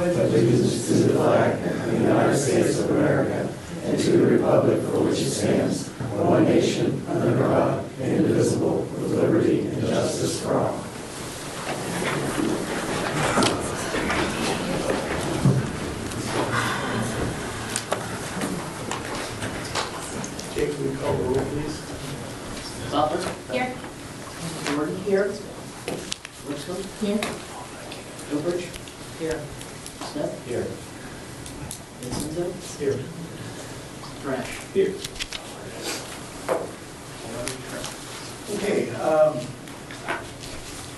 pledge allegiance to the flag of the United States of America and to the republic for which it stands, one nation, under God, indivisible, with liberty and justice for all. Jake, will you call the roll, please? Butler? Here. Jordan? Here. Lipscomb? Here. Gilbert? Here. Smith? Here. Vincento? Here. Thrash? Here. Okay,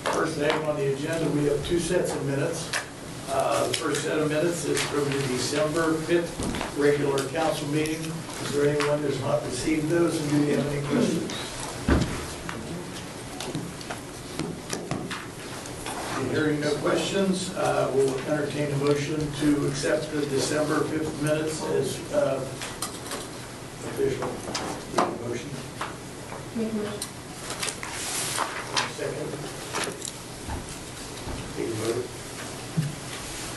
first item on the agenda, we have two sets of minutes. The first set of minutes is from the December 5th regular council meeting. Is there anyone who has not received those, and do you have any questions? Hearing no questions, we'll entertain a motion to accept the December 5th minutes as official. Motion. Make a motion. Second. Take a vote.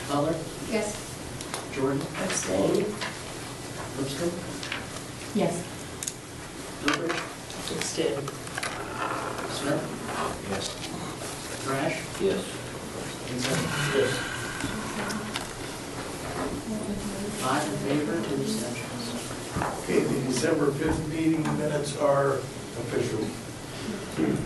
Butler? Yes. Jordan? Abstain. Lipscomb? Yes. Gilbert? Abstain. Smith? Yes. Thrash? Yes. Vincento? Yes. 5 in favor, 2 abstentions. Okay, the December 5th meeting minutes are official.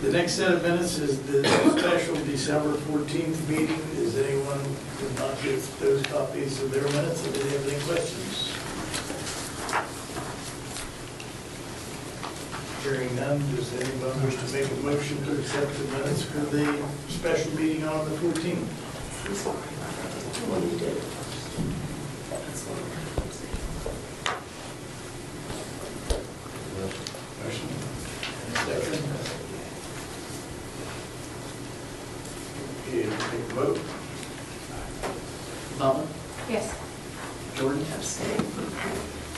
The next set of minutes is the special December 14th meeting. Is anyone who did not get those copies of their minutes? Did they have any questions? Hearing none, does anyone wish to make a motion to accept the minutes for the special meeting on the 14th? What you did. Motion. Second. Okay, take a vote. Butler? Yes. Jordan? Abstain.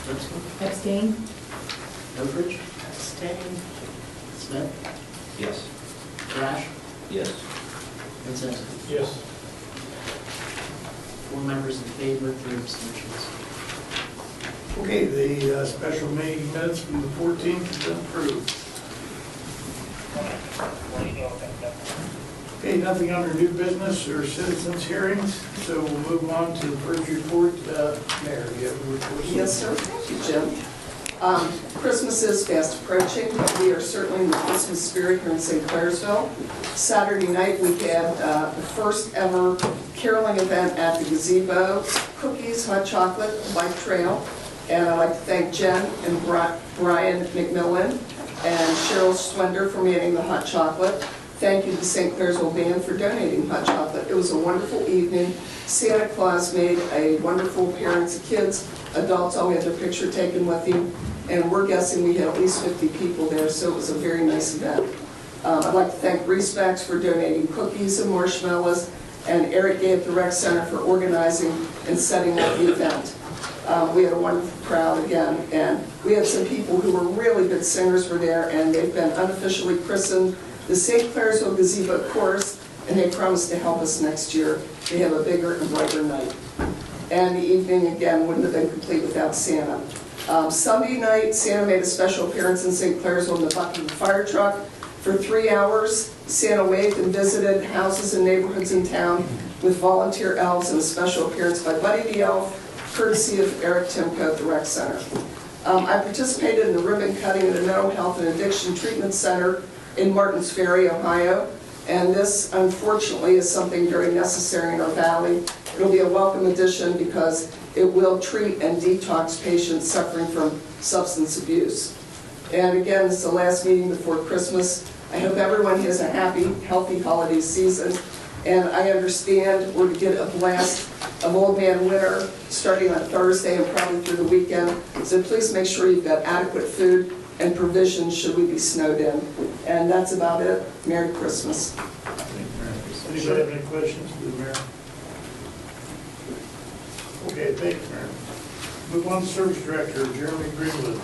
Lipscomb? Abstain. Gilbert? Abstain. Smith? Yes. Thrash? Yes. Vincento? Yes. 4 members in favor, 3 abstentions. Okay, the special meeting minutes from the 14th have been approved. Okay, nothing under new business or citizens hearings, so we'll move on to the first report. Mayor, you have a report? Yes, sir. Thank you, Jim. Christmas is fast approaching, but we are certainly in the Christmas spirit here in St. Clairsville. Saturday night, we had the first ever caroling event at the gazebo, cookies, hot chocolate, bike trail. And I'd like to thank Jen and Brian McMillan and Cheryl Swender for manning the hot chocolate. Thank you to the St. Clairsville Band for donating hot chocolate. It was a wonderful evening. Santa Claus made a wonderful appearance. Kids, adults all had their picture taken with him. And we're guessing we had at least 50 people there, so it was a very nice event. I'd like to thank Respects for donating cookies and marshmallows, and Eric Gay at the Rec Center for organizing and setting up the event. We had a wonderful crowd again, and we had some people who were really good singers were there, and they've been unofficially christened the St. Clairsville Gazebo Chorus, and they promised to help us next year to have a bigger and brighter night. And the evening, again, wouldn't have been complete without Santa. Sunday night, Santa made a special appearance in St. Clairsville in the bucket of the fire truck. For 3 hours, Santa waved and visited houses and neighborhoods in town with volunteer elves and a special appearance by Buddy the Elf, courtesy of Eric Timko at the Rec Center. I participated in the ribbon cutting at a mental health and addiction treatment center in Martins Ferry, Ohio. And this, unfortunately, is something very necessary in our valley. It'll be a welcome addition because it will treat and detox patients suffering from substance abuse. And again, this is the last meeting before Christmas. I hope everyone has a happy, healthy holiday season. And I understand we're to get a blast of Old Man Winter starting on Thursday and probably through the weekend. So please make sure you've got adequate food and provisions should we be snowed in. And that's about it. Merry Christmas. Anybody have any questions for the mayor? Okay, thank you, Mayor. Move on to Service Director, Jeremy Greenwood.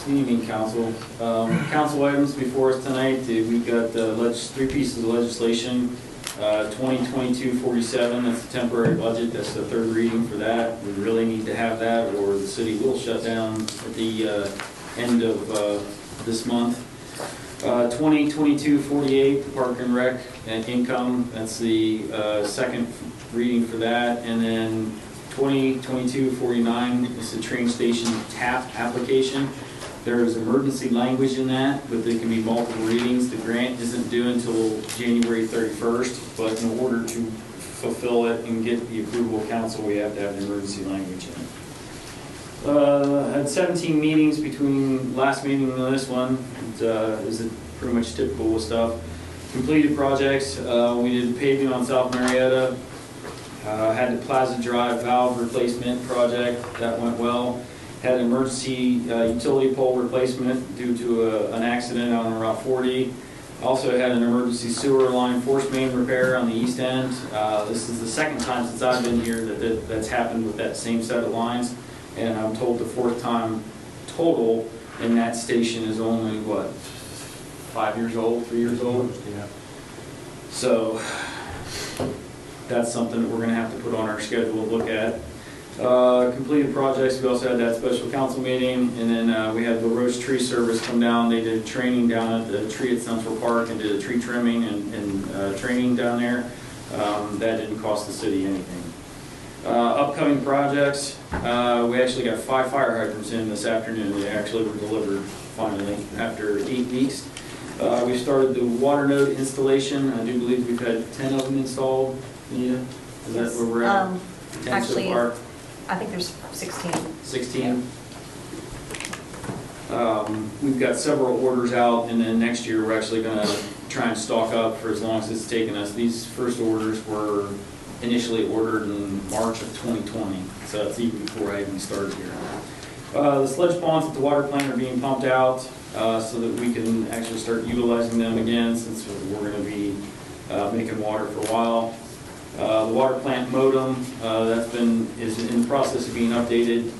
Good evening, Council. Council items before us tonight. We got 3 pieces of legislation 2022-47, that's the temporary budget, that's the third reading for that. We really need to have that or the city will shut down at the end of this month. 2022-48, Park and Rec and income, that's the second reading for that. And then 2022-49 is the train station tap application. There is emergency language in that, but there can be multiple readings. The grant isn't due until January 31st, but in order to fulfill it and get the approval of council, we have to have the emergency language in it. Had 17 meetings between last meeting and this one. It is pretty much typical stuff. Completed projects. We did paving on South Marietta. Had the Plaza Drive valve replacement project. That went well. Had an emergency utility pole replacement due to an accident on Route 40. Also had an emergency sewer line force main repair on the east end. This is the second time since I've been here that's happened with that same set of lines. And I'm told the fourth time total in that station is only, what, 5 years old, 3 years old? Yeah. So that's something that we're gonna have to put on our schedule to look at. Completed projects, we also had that special council meeting, and then we had the Roche Tree Service come down. They did training down at the tree at Central Park and did a tree trimming and training down there. That didn't cost the city anything. Upcoming projects, we actually got 5 fire hydrants in this afternoon. They actually were delivered finally after 8 weeks. We started the water node installation. I do believe we've had 10 of them installed. Anita, is that where we're at? 10 Actually, so far? I think there's 16. 16. We've got several orders out, and then next year we're actually going to try and stock up for as long as it's taken us. These first orders were initially ordered in March of 2020, so that's even before I even started here. The sludge ponds at the water plant are being pumped out so that we can actually start utilizing them again, since we're going to be making water for a while. The water plant modem is in the process of being updated.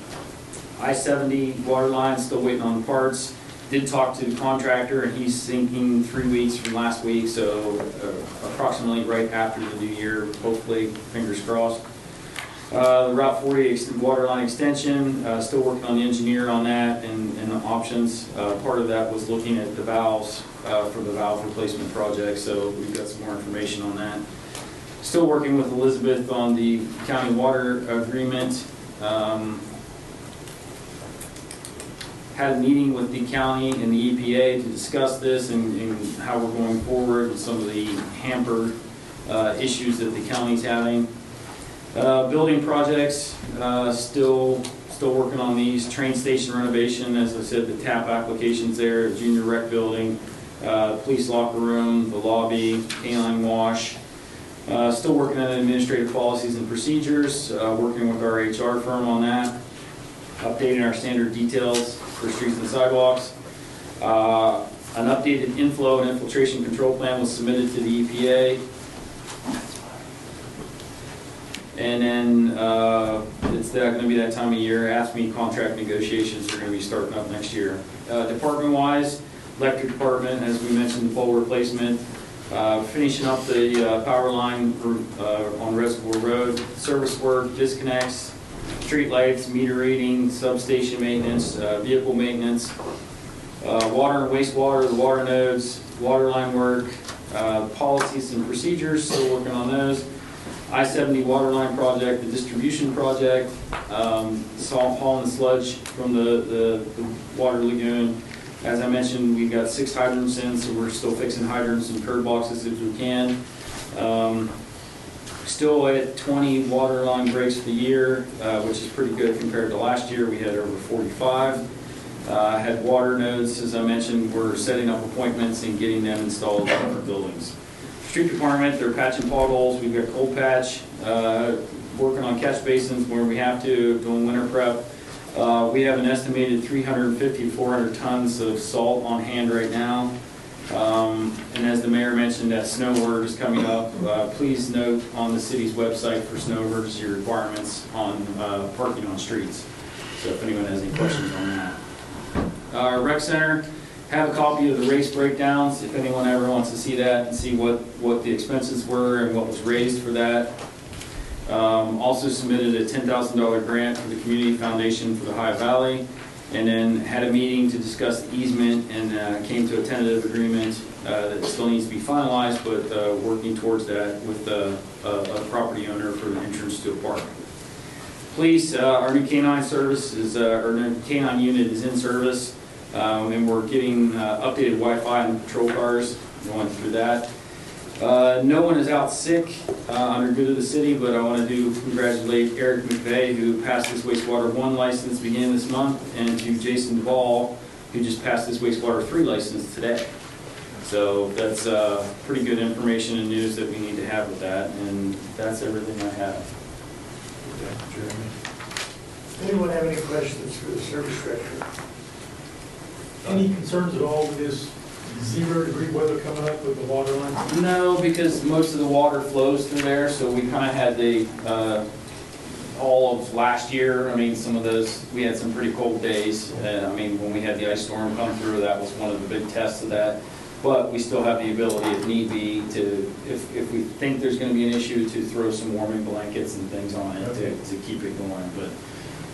I-70 water line still waiting on the parts. Did talk to the contractor, and he's thinking 3 weeks from last week, so approximately right after the new year, hopefully, fingers crossed. The Route 40 water line extension, still working on the engineer on that and the options. Part of that was looking at the valves for the valve replacement project, so we've got some more information on that. Still working with Elizabeth on the county water agreement. Had a meeting with the county and the EPA to discuss this and how we're going forward with some of the hampered issues that the county's having. Building projects, still working on these. Train station renovation, as I said, the tap applications there, junior rec building, police locker room, the lobby, canine wash. Still working on administrative policies and procedures, working with our HR firm on that, updating our standard details for streets and sidewalks. An updated inflow and infiltration control plan was submitted to the EPA. And then it's going to be that time of year. AFSCME contract negotiations are going to be starting up next year. Department-wise, electric department, as we mentioned, the pole replacement. Finishing up the power line on Reservoir Road, service work, disconnects, street lights, meter reading, substation maintenance, vehicle maintenance, water and wastewater, the water nodes, water line work, policies and procedures, still working on those. I-70 water line project, the distribution project, salt hauling sludge from the water lagoon. As I mentioned, we've got 6 hydrants in, so we're still fixing hydrants and curb boxes if we can. Still at 20 water line breaks for the year, which is pretty good compared to last year. We had over 45. Had water nodes, as I mentioned, we're setting up appointments and getting them installed in our buildings. Street department, they're patching potholes. We've got cold patch, working on catch basins where we have to, doing winter prep. We have an estimated 350 to 400 tons of salt on hand right now. And as the mayor mentioned, that snow word is coming up. Please note on the city's website for snow emergency requirements on parking on streets. So if anyone has any questions on that. Our rec center have a copy of the race breakdowns, if anyone ever wants to see that and see what the expenses were and what was raised for that. Also submitted a $10,000 grant for the Community Foundation for the High Valley, and then had a meeting to discuss the easement and came to a tentative agreement that still needs to be finalized, but working towards that with a property owner for the entrance to a park. Police, our new canine service is, our new canine unit is in service, and we're getting updated Wi-Fi in the patrol cars, going through that. No one is out sick under good of the city, but I want to congratulate Eric McVeigh, who passed his wastewater 1 license beginning this month, and to Jason Duvall, who just passed his wastewater 3 license today. So that's pretty good information and news that we need to have with that, and that's everything I have. Thank you, Jeremy. Anyone have any questions for the service director? Any concerns at all with this 0-degree weather coming up with the water lines? No, because most of the water flows through there, so we kind of had the, all of last year, I mean, some of those, we had some pretty cold days. And I mean, when we had the ice storm come through, that was one of the big tests of that. But we still have the ability, if need be, to, if we think there's going to be an issue, to throw some warming blankets and things on it to keep it going. But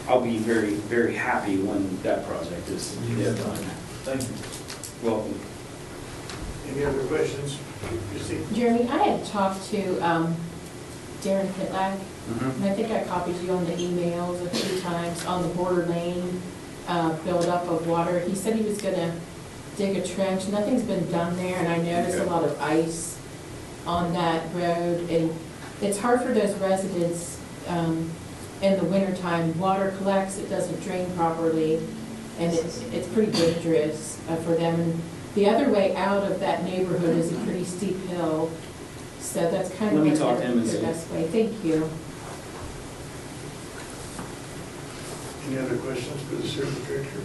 I'll be very, very happy when that project is done. Thank you. Welcome. Any other questions? Christine? Jeremy, I had talked to Darren Pitlag, and I think I copied you on the emails a few times on the border lane buildup of water. He said he was going to dig a trench. Nothing's been done there, and I noticed a lot of ice on that road. And it's hard for those residents in the wintertime. Water collects, it doesn't drain properly, and it's pretty dangerous for them. And the other way out of that neighborhood is a pretty steep hill, so that's kind of Let me like talk to him and the see. best way. Thank you. Any other questions for the service director?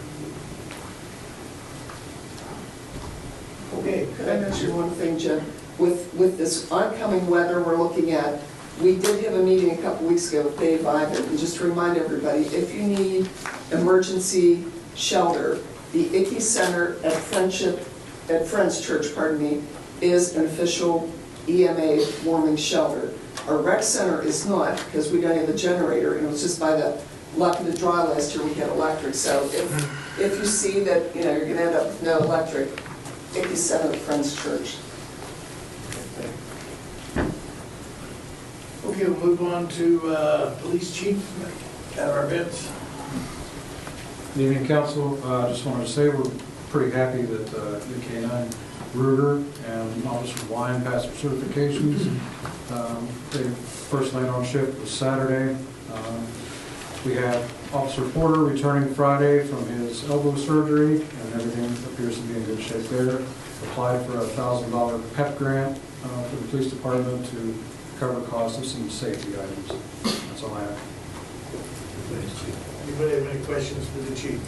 Okay. Could I mention one thing, Jen? With this oncoming weather we're looking at, we did have a meeting a couple weeks ago with Dave Ivan, and just to remind everybody, if you need emergency shelter, the Icky Center at Friends Church, is an official EMA warming shelter. Our rec center is not, because we don't have a generator, and it was just by the luck of the draw last year we had electric. So if you see that, you're going to end up with no electric, Icky Center at Friends Church. Okay, we'll move on to police chief at our events. Good evening, council. Just wanted to say we're pretty happy that the K9 Ruger and Officer Wine passed their certifications. Their first night on shift was Saturday. We have Officer Porter returning Friday from his elbow surgery, and everything appears to be in good shape there. Applied for a $1,000 PEP grant for the police department to cover costs of some safety items. That's all I have. Thanks, Chief. Anybody have any questions for the chief?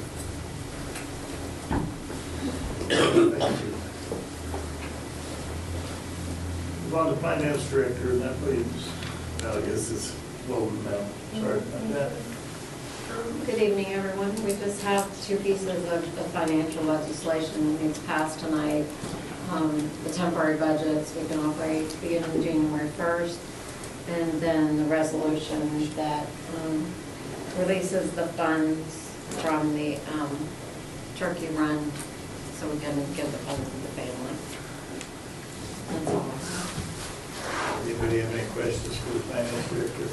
Thank you. Move on to finance director, and that leaves, I guess it's Wilton now. Sorry about that. Good evening, everyone. We just have 2 pieces of financial legislation being passed tonight. The temporary budgets we can operate beginning January 1st, and then the resolution that releases the funds from the turkey run so we can give the funds to the family. That's all. Anybody have any questions for the finance director?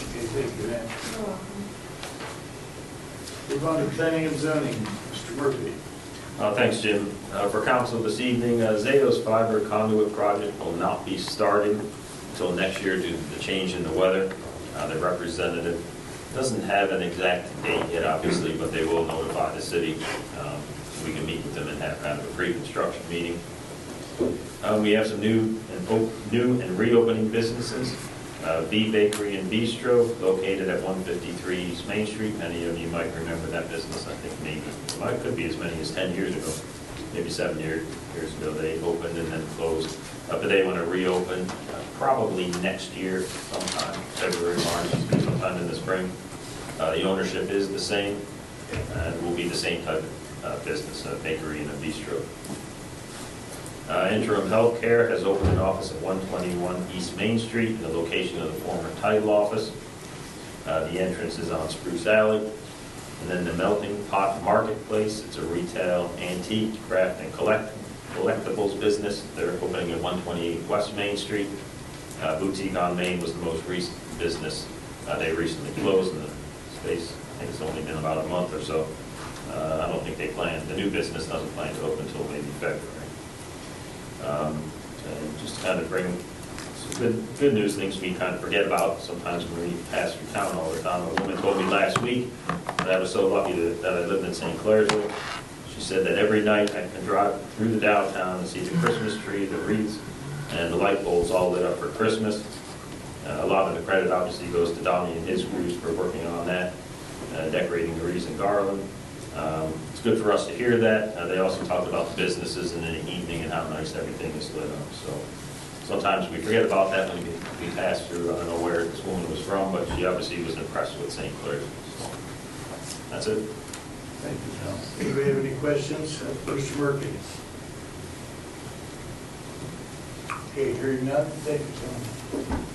Okay, thank you, ma'am. You're welcome. Move on to planning and zoning, Mr. Murphy. Thanks, Jim. For council this evening, Zayo's fiber conduit project will not be started until next year due to the change in the weather. The representative doesn't have an exact date yet, obviously, but they will notify the city. So we can meet with them and have kind of a pre-construction meeting. We have some new and reopening businesses. B Bakery and Bistro, located at 153 East Main Street. Many of you might remember that business. I think maybe, well, it could be as many as 10 years ago, maybe 7 years ago. They opened and then closed. But they want to reopen probably next year, sometime, February, March, sometime in the spring. The ownership is the same. and will be the same type of business, a bakery and a bistro. Interim Healthcare has opened an office at 121 East Main Street in the location of the former title office. The entrance is on Spruce Alley. And then the Melting Pot Marketplace, it's a retail, antique, craft, and collectibles business. They're opening at 128 West Main Street. Boutique on Main was the most recent business. They recently closed in the space. I think it's only been about a month or so. I don't think the new business doesn't plan to open until maybe February. And just to kind of bring some good news, things we kind of forget about sometimes when we pass through town all the time. A woman told me last week that I was so lucky that I lived in St. Clairsville. She said that every night I can drive through the downtown and see the Christmas tree, the wreaths, and the light bulbs all lit up for Christmas. A lot of the credit obviously goes to Donnie and his crews for working on that, decorating the wreaths and garland. It's good for us to hear that. They also talked about the businesses and in the evening and how nice everything is lit up. So sometimes we forget about that when we pass through. I don't know where this woman was from, but she obviously was impressed with St. Clair's. So that's it. Thank you, Tom. Anybody have any questions? Mr. Murphy? Okay, hearing none, thank you, Tom.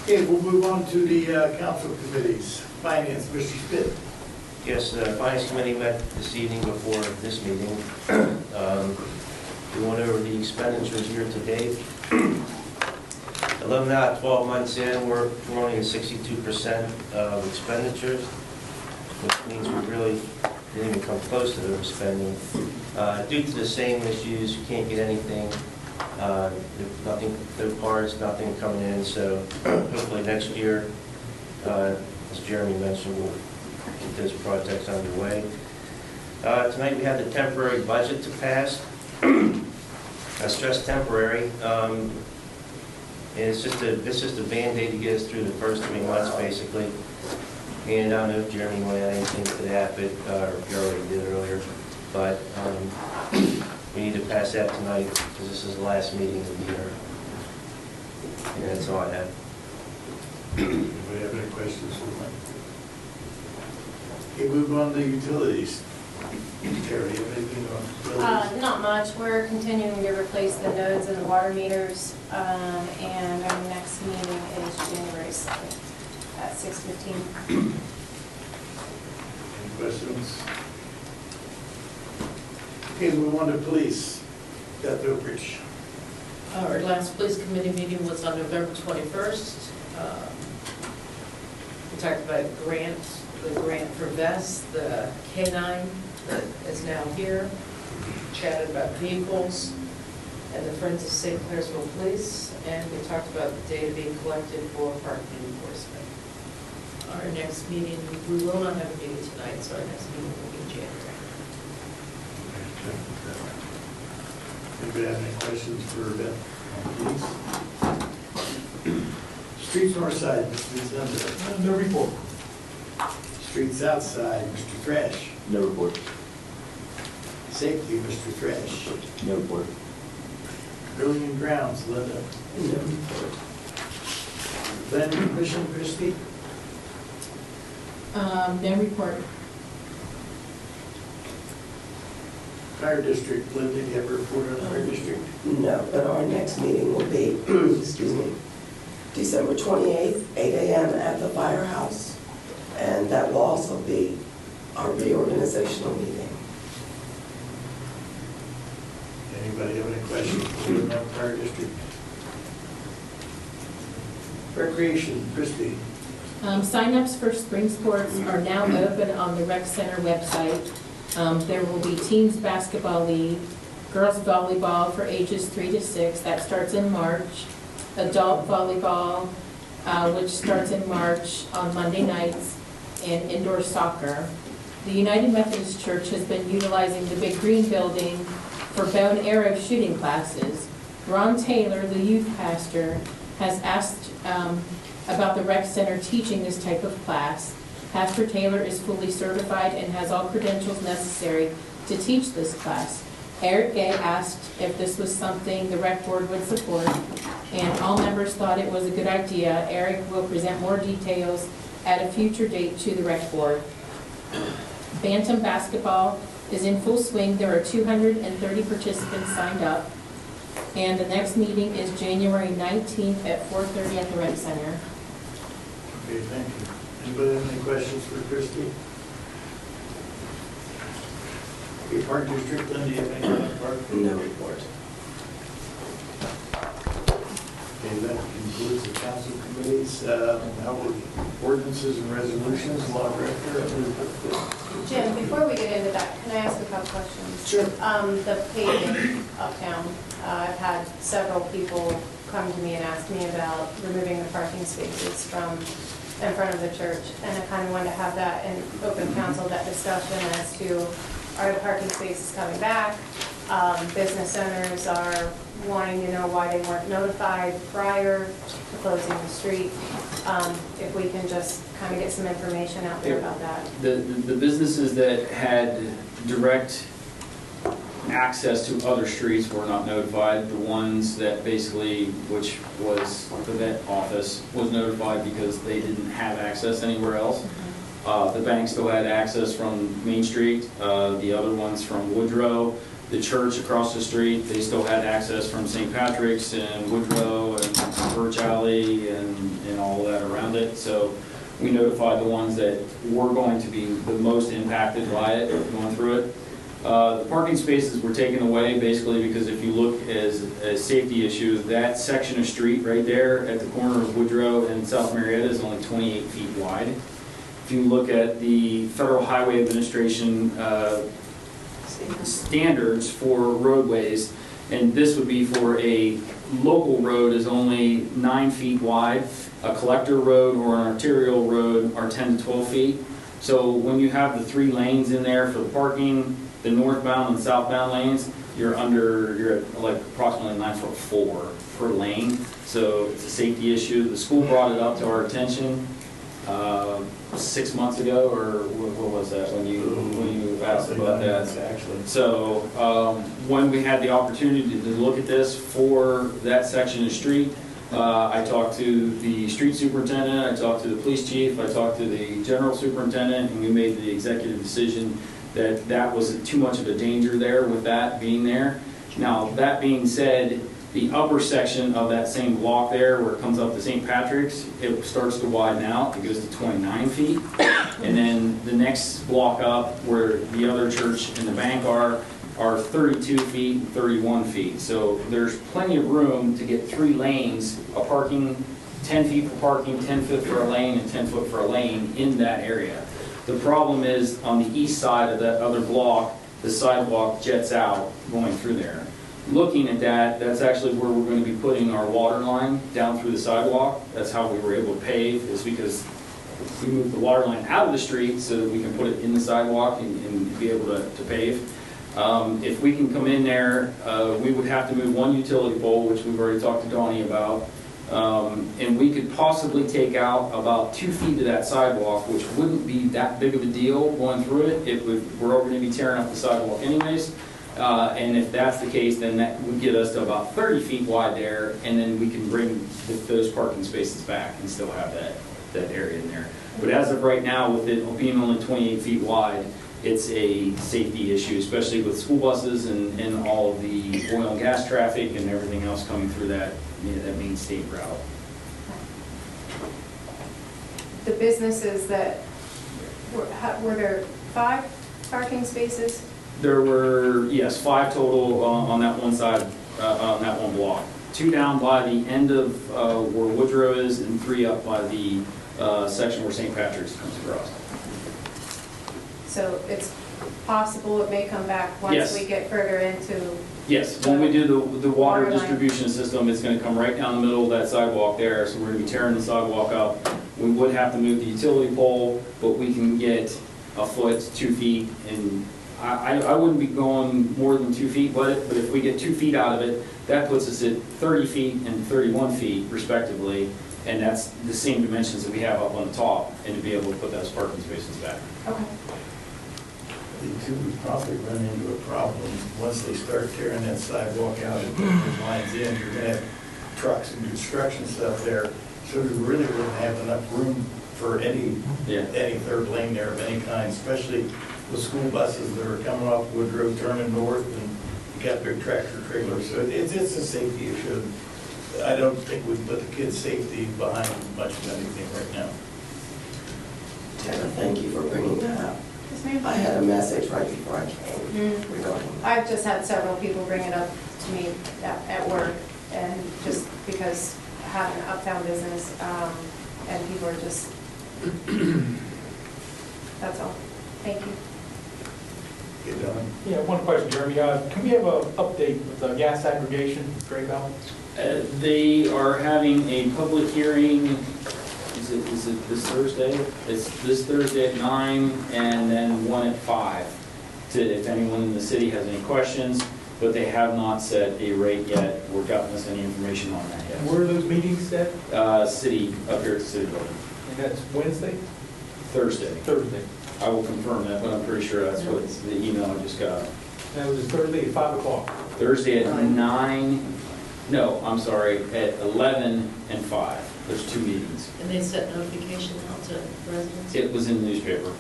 Okay, we'll move on to the council committees. Finance, Mr. Spit. Yes, the Finance Committee met this evening before this meeting. We went over the expenditures year to date. 11 out of 12 months in, we're only at 62% of expenditures, which means we really didn't even come close to the spending. Due to the same issues, you can't get anything, nothing, no parts, nothing coming in, so hopefully next year, as Jeremy mentioned, we'll get those projects underway. Tonight we have the temporary budget to pass. I stress temporary. It's just a Band-Aid to get us through the first 3 months, basically. And I don't know if Jeremy wanted to add anything to that, but you already did earlier. But we need to pass that tonight because this is the last meeting of the year. And that's all I have. Anybody have any questions for Mike? Okay, move on to utilities. Terry, you have anything on utilities? Not much. We're continuing to replace the nodes and the water meters, and our next meeting is January 2nd at 6:15. Any questions? Okay, move on to police. Beth Oakridge. Our last police committee meeting was on November 21st. We talked about the grant for vests, the K-9 that is now here. Chatted about vehicles and the Friends of St. Clairsville Police, and we talked about the data being collected for parking enforcement. Our next meeting, we will not have a meeting tonight, so our next meeting will be in January. Anybody have any questions for Beth on police? Streets north side, Mr. Zender. No report. Streets outside, Mr. Thrash. No report. Safety, Mr. Thrash. No report. Building and grounds, Linda. No report. Planning commission, Christie. No report. Fire district, Linda, do you have a report on the fire district? No, but our next meeting will be, excuse me, December 28th, 8 a.m. at the firehouse. And that will also be our reorganizational meeting. Anybody have any questions for the fire district? Recreation, Christie. Sign-ups for spring sports are now open on the rec center website. There will be teams basketball league, girls volleyball for ages 3 to 6, that starts in March, adult volleyball, which starts in March on Monday nights, and indoor soccer. The United Methodist Church has been utilizing the Big Green building for bow and arrow shooting classes. Ron Taylor, the youth pastor, has asked about the rec center teaching this type of class. Pastor Taylor is fully certified and has all credentials necessary to teach this class. Eric Gay asked if this was something the rec board would support, and all members thought it was a good idea. Eric will present more details at a future date to the rec board. Bantam basketball is in full swing. There are 230 participants signed up. And the next meeting is January 19th at 4:30 at the Rec Center. Okay, thank you. Anybody have any questions for Christie? Okay, Park District, Linda, do you have anything on Park? No report. Okay, that concludes the council committees. Now ordinances and resolutions, law director. Jim, before we get into that, can I ask a couple questions? Sure. The paving uptown, I've had several people come to me and ask me about removing the parking spaces from in front of the church. And I kind of wanted to have that in open council, that discussion as to, are the parking spaces coming back? Business owners are wanting to know why they weren't notified prior to closing the street. If we can just kind of get some information out there about that. The businesses that had direct access to other streets were not notified. The ones that basically, which was the vet office, was notified because they didn't have access anywhere else. The bank still had access from Main Street, the other ones from Woodrow. The church across the street, they still had access from St. Patrick's and Woodrow and Birch Alley and all that around it. So we notified the ones that were going to be the most impacted by it, going through it. The parking spaces were taken away basically because if you look as a safety issue, that section of street right there at the corner of Woodrow and South Marietta is only 28 feet wide. If you look at the Federal Highway Administration standards for roadways, and this would be for a local road is only 9 feet wide, a collector road or an arterial road are 10 to 12 feet. So when you have the 3 lanes in there for the parking, the northbound and southbound lanes, you're at like approximately 9'4" per lane. So it's a safety issue. The school brought it up to our attention 6 months ago, or what was that, when you asked about that? Actually. So when we had the opportunity to look at this for that section of street, I talked to the street superintendent, I talked to the police chief, I talked to the general superintendent, and we made the executive decision that that was too much of a danger there with that being there. Now, that being said, the upper section of that same block there, where it comes up to St. Patrick's, it starts to widen out. It goes to 29 feet. And then the next block up, where the other church and the bank are 32 feet and 31 feet. So there's plenty of room to get 3 lanes, a parking, 10 feet for parking, 10 foot for a lane, and 10 foot for a lane in that area. The problem is on the east side of that other block, the sidewalk jets out going through there. Looking at that, that's actually where we're going to be putting our water line down through the sidewalk. That's how we were able to pave, is because we moved the water line out of the street so that we can put it in the sidewalk and be able to pave. If we can come in there, we would have to move 1 utility pole, which we've already talked to Donnie about. And we could possibly take out about 2 feet of that sidewalk, which wouldn't be that big of a deal going through it. We're already going to be tearing up the sidewalk anyways. And if that's the case, then that would get us to about 30 feet wide there, and then we can bring those parking spaces back and still have that area in there. But as of right now, with it being only 28 feet wide, it's a safety issue, especially with school buses and all of the oil and gas traffic and everything else coming through that main state route. The businesses that, were there 5 parking spaces? There were, yes, 5 total on that one side, on that one block. 2 down by the end of where Woodrow is, and 3 up by the section where St. Patrick's comes across. So it's possible it may come back once Yes. we get further into. Yes, when we do the water Water line. distribution system, it's going to come right down the middle of that sidewalk there, so we're going to be tearing the sidewalk up. We would have to move the utility pole, but we can get a foot, 2 feet, and I wouldn't be going more than 2 feet, but if we get 2 feet out of it, that puts us at 30 feet and 31 feet respectively, and that's the same dimensions that we have up on the top, and to be able to put those parking spaces back. Okay. I think too, we probably run into a problem once they start tearing that sidewalk out and putting those lines in. You're going to have trucks and construction stuff there, so we really wouldn't have enough room for any third lane there of any kind, especially with school buses that are coming off Woodrow turning north, and you got big tractor trailers, so it's a safety issue. I don't think we put the kids' safety behind much of anything right now. Tara, thank you for bringing that up. Yes, ma'am. I had a message right before I came regarding that. I've just had several people bring it up to me at work, and just because I have an uptown business, and people are just, that's all. Thank you. Get done. Yeah, one question, Jeremy. Can we have an update with the gas aggregation, Grayville? They are having a public hearing, is it this Thursday? It's this Thursday at 9 and then one at 5, if anyone in the city has any questions, but they have not set a rate yet or gotten us any information on that yet. Where are those meetings at? City, up here at the city building. And that's Wednesday? Thursday. Thursday. I will confirm that, but I'm pretty sure that's what the email I just got. That was Thursday at 5 o'clock. Thursday at 9, no, I'm sorry, at 11 and 5. There's 2 meetings. And they sent notification out to residents? It was in the newspaper.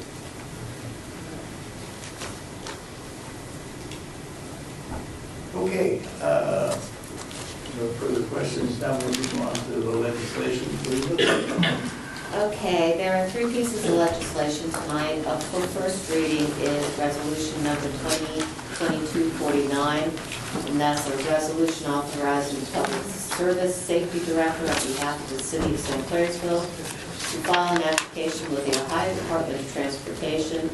Okay, no further questions, now moving on to the legislation, please. Okay, there are 3 pieces of legislation tonight. Up for first reading is resolution number 2022-49, and that's a resolution authorizing Public Service Safety Director on behalf of the City of St. Clairsville to file an application with the Ohio Department of Transportation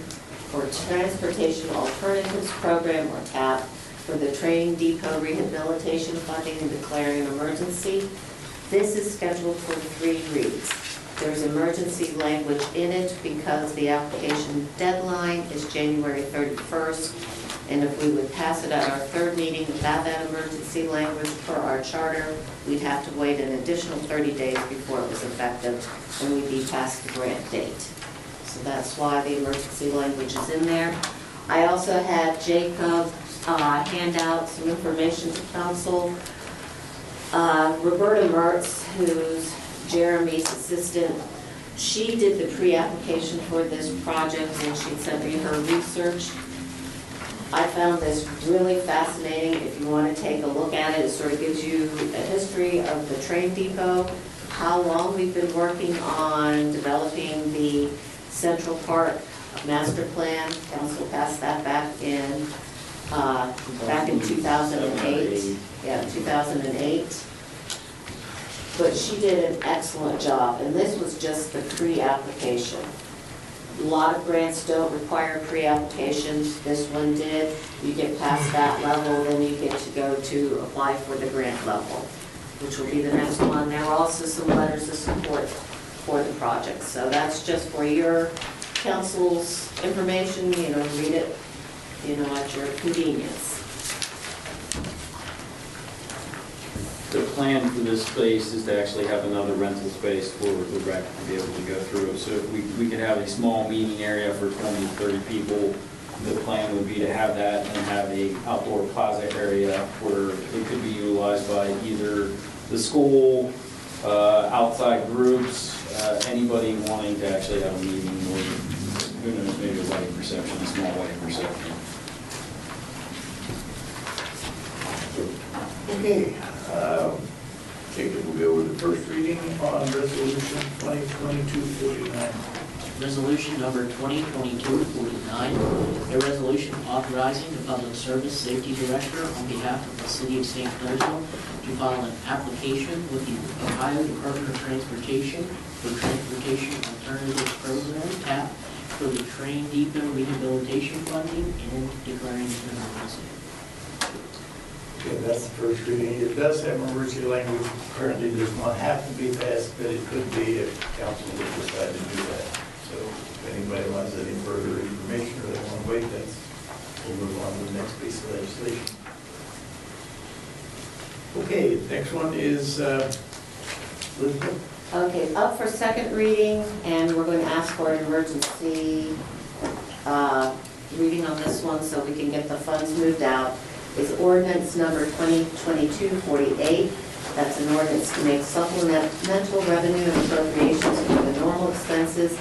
for Transportation Alternatives Program, or TAP, for the train depot rehabilitation funding and declaring an emergency. This is scheduled for 3 reads. There's emergency language in it because the application deadline is January 31st. And if we would pass it at our 3rd meeting without that emergency language per our charter, we'd have to wait an additional 30 days before it was effective, and we'd be past the grant date. So that's why the emergency language is in there. I also had Jacob hand out some information to council. Roberta Mertz, who's Jeremy's assistant, she did the pre-application for this project, and she sent me her research. I found this really fascinating. If you want to take a look at it, it sort of gives you a history of the train depot, how long we've been working on developing the Central Park master plan. Council passed that back in 2008. Yeah, 2008. But she did an excellent job, and this was just the pre-application. A lot of grants don't require pre-application. This one did. You get past that level, then you get to go to apply for the grant level, which will be the next one. There are also some letters of support for the project. So that's just for your council's information, read it, at your convenience. The plan for this space is to actually have another rental space for the rec to be able to go through. So if we could have a small meeting area for 20 to 30 people, the plan would be to have that and have a outdoor plaza area where it could be utilized by either the school, outside groups, anybody wanting to actually have a meeting, or who knows, maybe a wedding reception, a small wedding reception. Okay, Jacob will go with the first reading on resolution 2022-49. Resolution number 2022-49, a resolution authorizing the Public Service Safety Director on behalf of the City of St. Clairsville to file an application with the Ohio Department of Transportation for Transportation Alternatives Program, TAP, for the train depot rehabilitation funding and declaring an emergency. Okay, that's the first reading. It does have emergency language. Currently does not have to be passed, but it could be if council would decide to do that. So if anybody wants any further information or they want to wait, we'll move on to the next piece of legislation. Okay, next one is Elizabeth. Okay, up for second reading, and we're going to ask for an emergency reading on this one so we can get the funds moved out. Is ordinance number 2022-48. That's an ordinance to make supplemental revenue and appropriations for the normal expenses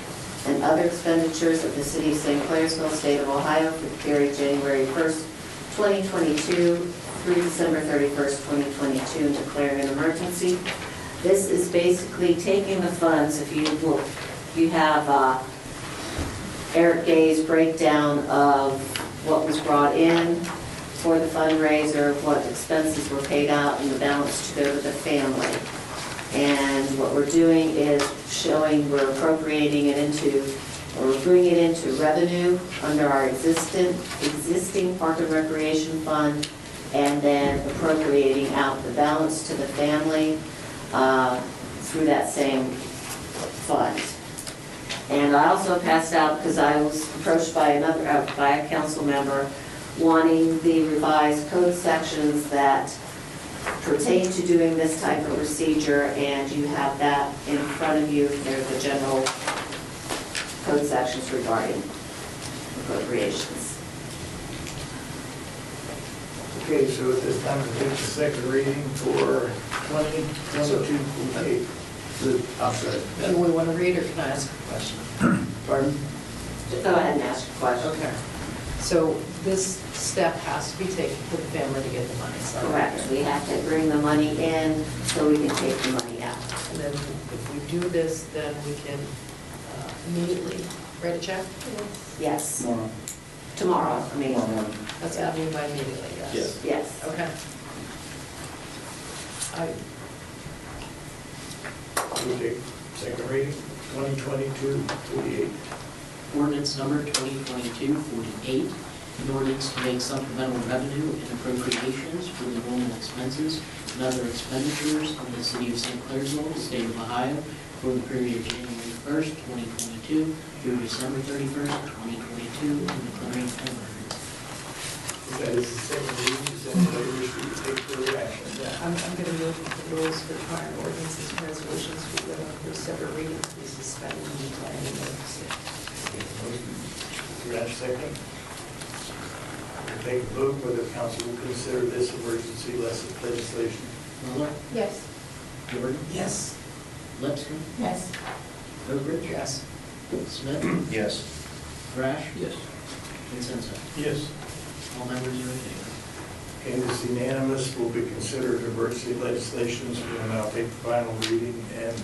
and other expenditures of the City of St. Clairsville, State of Ohio for the period January 1st, 2022 through December 31st, 2022, and declaring an emergency. This is basically taking the funds, if you have Eric Gay's breakdown of what was brought in for the fundraiser, what expenses were paid out, and the balance to go to the family. And what we're doing is showing we're appropriating it into, or we're bringing it into revenue under our existing Park and Recreation Fund, and then appropriating out the balance to the family through that same fund. And I also passed out, because I was approached by by a council member wanting the revised code sections that pertain to doing this type of procedure, and you have that in front of you. They're the general code sections regarding appropriations. Okay, so at this time, we'll take the second reading for 2022-48. Do we want to read, or can I ask a question? Pardon? Just go ahead and ask your question. Okay. So this step has to be taken for the family to get the money. Is that right? Correct. We have to bring the money in so we can take the money out. And then if we do this, then we can immediately write a check? Yes. Tomorrow, I mean. That's what I mean by immediately, yes? Yes. Okay. We'll take second reading, 2022-48. Ordinance number 2022-48, an ordinance to make supplemental revenue and appropriations for the normal expenses and other expenditures of the City of St. Clairsville, State of Ohio, for the period of January 1st, 2022 through December 31st, 2022, and declaring an emergency. That is the second reading. Does anybody wish to take further action? I'm going to move the rules for requiring ordinances and resolutions for the separate readings be suspended and declaring an emergency. Rash, second. We'll take a vote whether council will consider this emergency legislation. Muller, Yes. Jordan, Yes. Lipscomb, Yes. Oakridge, Yes. Smith, Yes. Thrash, Yes. and Senza. Yes. All members are in favor. Okay, this unanimous will be considered emergency legislations. We will now take the final reading and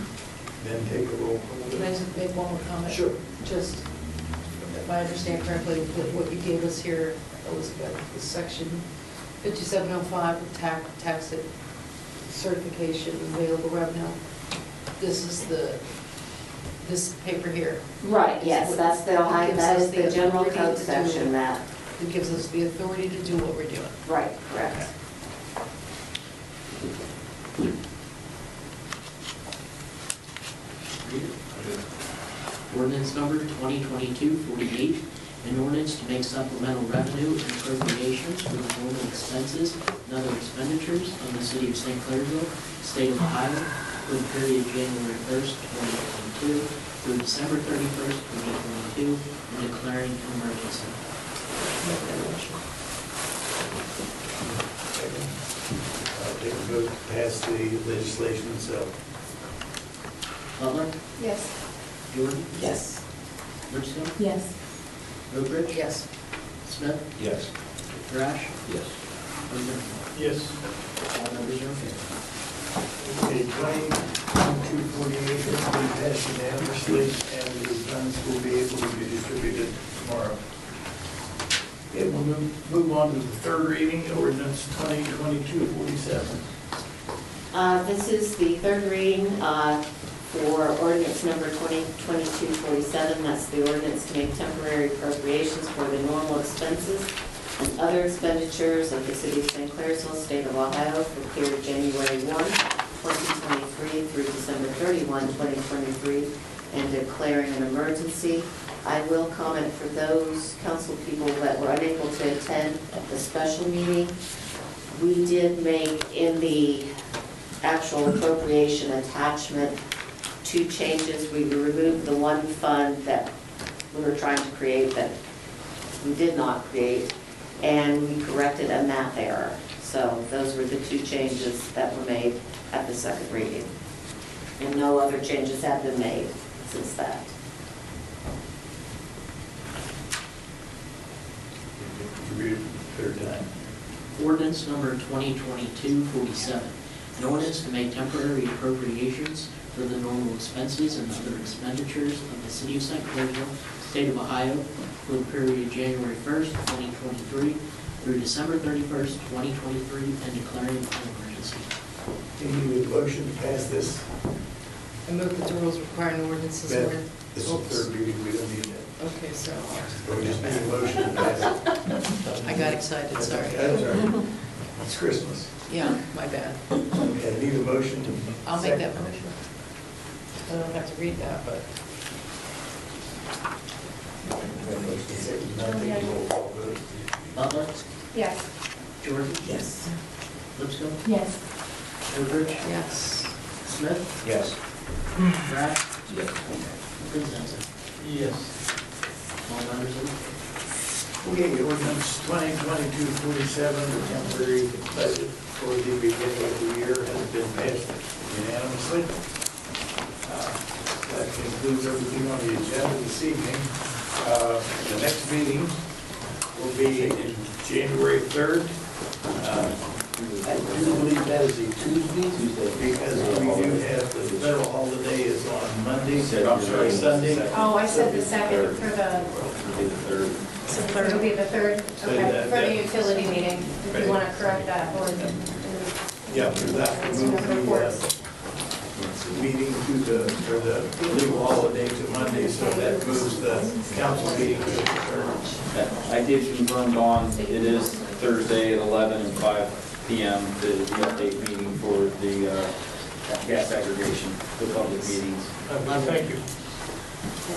then take a roll call. Can I just make one more comment? Sure. Just, if I understand correctly, what you gave us here, Elizabeth, is section 5705, tax certification, available revenue. This is this paper here. Right, yes, that's the Ohio, that is the general Gives us the code authority to section do- that, It gives us the authority to do what we're doing. right, correct. Ordinance number 2022-48, an ordinance to make supplemental revenue and appropriations for the normal expenses and other expenditures of the City of St. Clairsville, State of Ohio, for the period January 1st, 2022 through December 31st, 2022, and declaring an emergency. Make that motion. Second. I'll take a vote to pass the legislation itself. Butler, Yes. Jordan, Yes. Lipscomb, Yes. Oakridge, Yes. Smith, Yes. Thrash, Yes. President. Yes. All members are in favor. Okay, 2022-48 has been passed unanimously, and the funds will be able to be distributed tomorrow. Okay, we'll move on to the third reading, ordinance 2022-47. This is the third reading for ordinance number 2022-47. That's the ordinance to make temporary appropriations for the normal expenses and other expenditures of the City of St. Clairsville, State of Ohio, for the period January 1, 2023 through December 31, 2023, and declaring an emergency. I will comment for those council people that were unable to attend the special meeting. We did make in the actual appropriation attachment 2 changes. We removed the one fund that we were trying to create that we did not create, and we corrected a math error. So those were the 2 changes that were made at the second reading. And no other changes have been made since that. read it for the third time. Ordinance number 2022-47, an ordinance to make temporary appropriations for the normal expenses and other expenditures of the city of St. Clairsville, state of Ohio, for the period January 1st, 2023 through December 31st, 2023, and declaring an emergency. You need a motion to pass this. I move that the rules requiring ordinances Beth, were. This is the third reading, we don't need that. Okay, so We just need a motion to pass it. I got excited, sorry. That's all right. It's Christmas. Yeah, my bad. Okay, I need a motion to. I'll make that motion. I don't have to read that, but. Butler, Yes. Jordan, Yes. Lipscomb, Yes. Goodrich, Yes. Smith, Yes. Rash, Yes. Vincent. Yes. All members of Okay, ordinance 2022-47, the temporary budget for the beginning of the year has been passed unanimously. That concludes everything on the agenda this evening. The next meeting will be in January 3rd. I do believe that is a Tuesday, because we do have the federal holiday is on Monday, I'm sorry, Sunday. Oh, I said the second for the, it'll be the third, So okay, that- for the utility meeting, if you want to correct that, or Yeah, for that, it's move number the four. meeting to the, or the legal holiday to Monday, so that moves the council meeting to the third. I did confirm, Dawn, it is Thursday at 11 and 5 p.m. the update meeting for the gas aggregation, the public meetings, Thank you.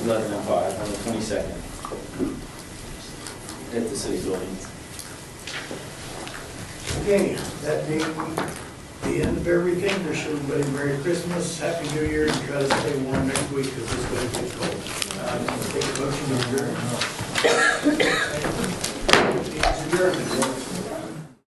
11 and 5 on the 22nd at the city building. Okay, that being the end of everything, wish everybody Merry Christmas, Happy New Year, and try to stay warm next week, because it's going to get cold. I'm going to take a motion to adjourn.